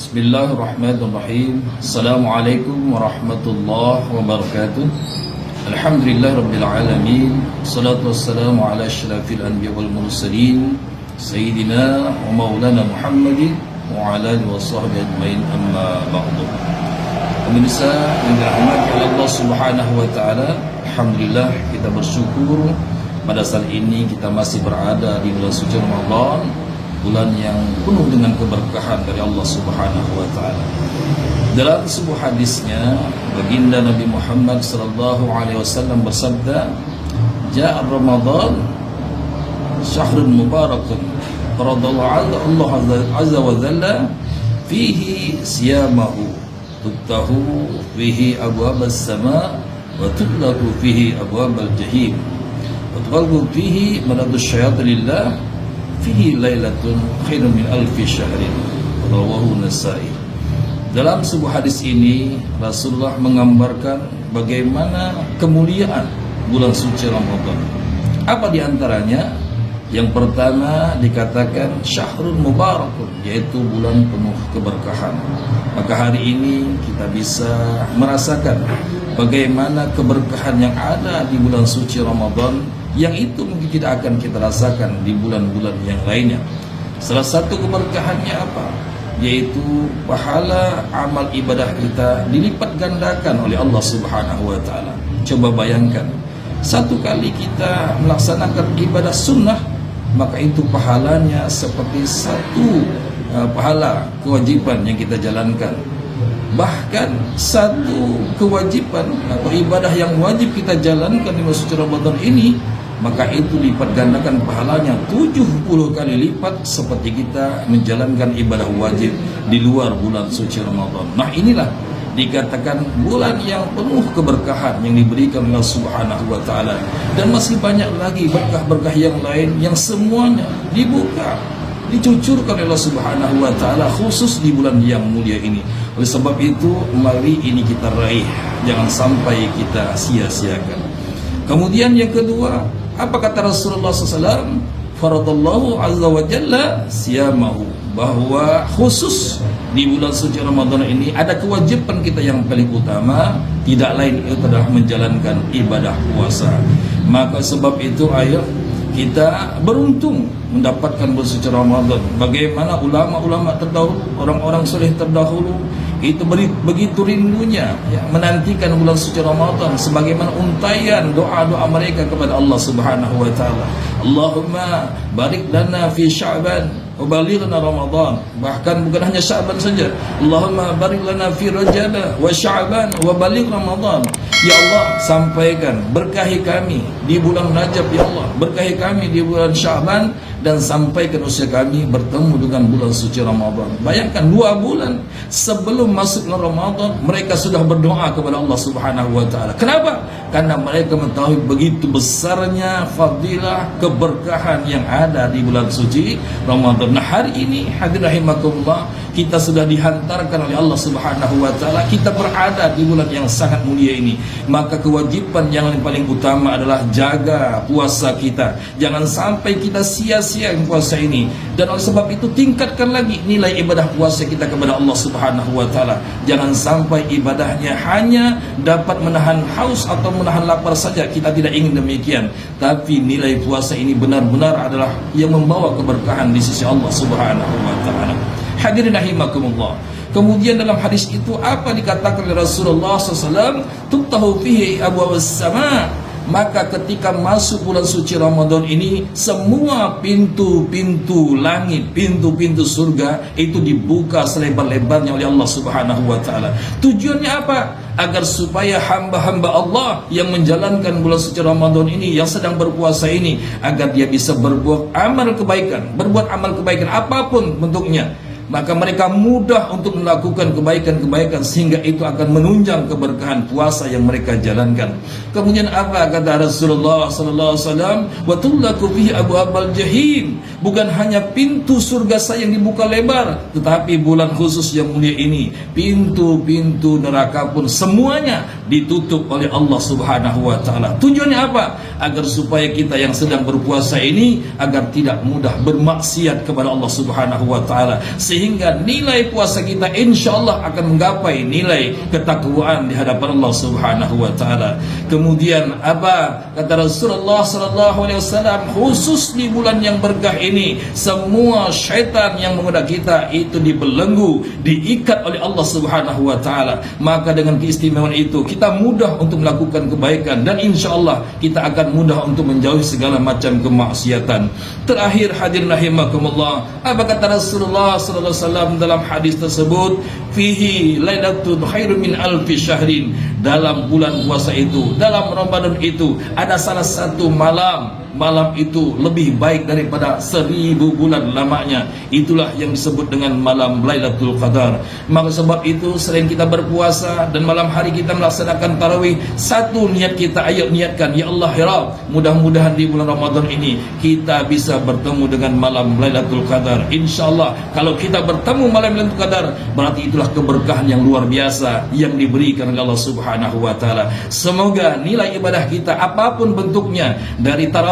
Bismillahirrahmanirrahim. Assalamualaikum warahmatullahi wabarakatuh. Alhamdulillah rabbil alamin. Salatu wassalamu ala asyrafil anbiya wal mursalin Sayyidina wa maulana Muhammadin wa ala alihi wa sahbihi ajmain, amma ba'du. Pemirsa yang dirahmati oleh Allah Subhanahu wa taala, alhamdulillah kita bersyukur pada saat ini kita masih berada di bulan suci Ramadan, bulan yang penuh dengan keberkahan dari Allah Subhanahu wa taala. Dalam sebuah hadisnya, baginda Nabi Muhammad sallallahu alaihi wasallam bersabda, "Ja'a Ramadan syahrun mubarakun, faradallahu Allah azza wa jalla fihi siyamahu, tuftahu fihi abwabas sama wa tughlaqu fihi abwabal jahim, wa tughlaqu fihi manadus syayatin lillah, fihi lailatun khairun min alfi syahrin." Rawahu Nasa'i. Dalam sebuah hadis ini Rasulullah menggambarkan bagaimana kemuliaan bulan suci Ramadan. Apa di antaranya? Yang pertama dikatakan syahrun mubarakun, yaitu bulan penuh keberkahan. Maka hari ini kita bisa merasakan bagaimana keberkahan yang ada di bulan suci Ramadan, yang itu mungkin tidak akan kita rasakan di bulan-bulan yang lainnya. Salah satu keberkahannya apa? Yaitu pahala amal ibadah kita dilipat gandakan oleh Allah Subhanahu wa taala. Coba bayangkan, satu kali kita melaksanakan ibadah sunnah, maka itu pahalanya seperti satu pahala kewajiban yang kita jalankan. Bahkan satu kewajiban atau ibadah yang wajib kita jalankan di bulan suci Ramadan ini, maka itu lipat gandakan pahalanya 70 kali lipat seperti kita menjalankan ibadah wajib di luar bulan suci Ramadan. Nah, inilah dikatakan bulan yang penuh keberkahan yang diberikan oleh Allah Subhanahu wa taala. Dan masih banyak lagi berkah-berkah yang lain yang semuanya dibuka, dicucurkan oleh Allah Subhanahu wa taala khusus di bulan yang mulia ini. Oleh sebab itu, mari ini kita raih, jangan sampai kita sia-siakan. Kemudian yang kedua, apa kata Rasulullah SAW? Faradallahu azza wa jalla siyamahu, bahwa khusus di bulan suci Ramadan ini ada kewajiban kita yang paling utama, tidak lain itu adalah menjalankan ibadah puasa. Maka sebab itu ayo kita beruntung mendapatkan bulan suci Ramadan. Bagaimana ulama-ulama terdahulu, orang-orang soleh terdahulu itu begitu rindunya ya, menantikan bulan suci Ramadan sebagaimana untayan doa-doa mereka kepada Allah Subhanahu wa taala. Allahumma barik lana fi Sya'ban wa balighna Ramadan. Bahkan bukan hanya Sya'ban saja. Allahumma barik lana fi Rajab wa Sya'ban wa baligh Ramadan. Ya Allah, sampaikan berkahi kami di bulan Rajab, ya Allah, berkahi kami di bulan Sya'ban, dan sampaikan usia kami bertemu dengan bulan suci Ramadan. Bayangkan 2 bulan sebelum masuk Ramadan mereka sudah berdoa kepada Allah Subhanahu wa taala. Kenapa? Karena mereka mengetahui begitu besarnya fadilah keberkahan yang ada di bulan suci Ramadan. Nah, hari ini hadirin rahimakumullah, kita sudah dihantarkan oleh Allah Subhanahu wa taala, kita berada di bulan yang sangat mulia ini. Maka kewajiban yang paling utama adalah jaga puasa kita. Jangan sampai kita sia-sia puasa ini. Dan oleh sebab itu tingkatkan lagi nilai ibadah puasa kita kepada Allah Subhanahu wa taala. Jangan sampai ibadahnya hanya dapat menahan haus atau menahan lapar saja. Kita tidak ingin demikian. Tapi nilai puasa ini benar-benar adalah yang membawa keberkahan di sisi Allah Subhanahu wa taala. Hadirin rahimakumullah. Kemudian dalam hadis itu apa dikatakan oleh Rasulullah SAW? Tuftahu fihi abwabas sama. Maka ketika masuk bulan suci Ramadan ini, semua pintu-pintu langit, pintu-pintu surga itu dibuka selebar-lebarnya oleh Allah Subhanahu wa taala. Tujuannya apa? Agar supaya hamba-hamba Allah yang menjalankan bulan suci Ramadan ini, yang sedang berpuasa ini, agar dia bisa berbuat amal kebaikan apapun bentuknya. Maka mereka mudah untuk melakukan kebaikan-kebaikan, sehingga itu akan menunjang keberkahan puasa yang mereka jalankan. Kemudian apa kata Rasulullah sallallahu alaihi wasallam? Wa tullaku fihi abwabal jahim. Bukan hanya pintu surga saya yang dibuka lebar, tetapi bulan khusus yang mulia ini, pintu-pintu neraka pun semuanya ditutup oleh Allah Subhanahu wa taala. Tujuannya apa? agar supaya kita yang sedang berpuasa ini agar tidak mudah bermaksiat kepada Allah Subhanahu wa taala, sehingga nilai puasa kita insyaallah akan menggapai nilai ketakwaan di hadapan Allah Subhanahu wa taala. Kemudian apa kata Rasulullah sallallahu alaihi wasallam, khusus di bulan yang berkah ini semua syaitan yang menggoda kita itu dibelenggu, diikat oleh Allah Subhanahu wa taala. Maka dengan keistimewaan itu kita mudah untuk melakukan kebaikan dan insyaallah kita akan mudah untuk menjauhi segala macam kemaksiatan. Terakhir hadirin rahimakumullah, apa kata Rasulullah sallallahu alaihi wasallam dalam hadis tersebut, fihi lailatul khairum min alfi syahrin. Dalam bulan puasa itu, dalam Ramadan itu ada salah satu malam itu lebih baik daripada 1000 bulan lamanya. Itulah yang disebut dengan malam Lailatul Qadar. Maka sebab itu selain kita berpuasa dan malam hari kita melaksanakan tarawih, satu niat kita, ayo niatkan, ya Allah ya Rabb, mudah-mudahan di bulan Ramadan ini kita bisa bertemu dengan malam Lailatul Qadar. Insyaallah kalau kita bertemu malam Lailatul Qadar, berarti itulah keberkahan yang luar biasa yang diberikan oleh Allah Subhanahu wa taala. Semoga nilai ibadah kita apapun bentuknya, dari tarawih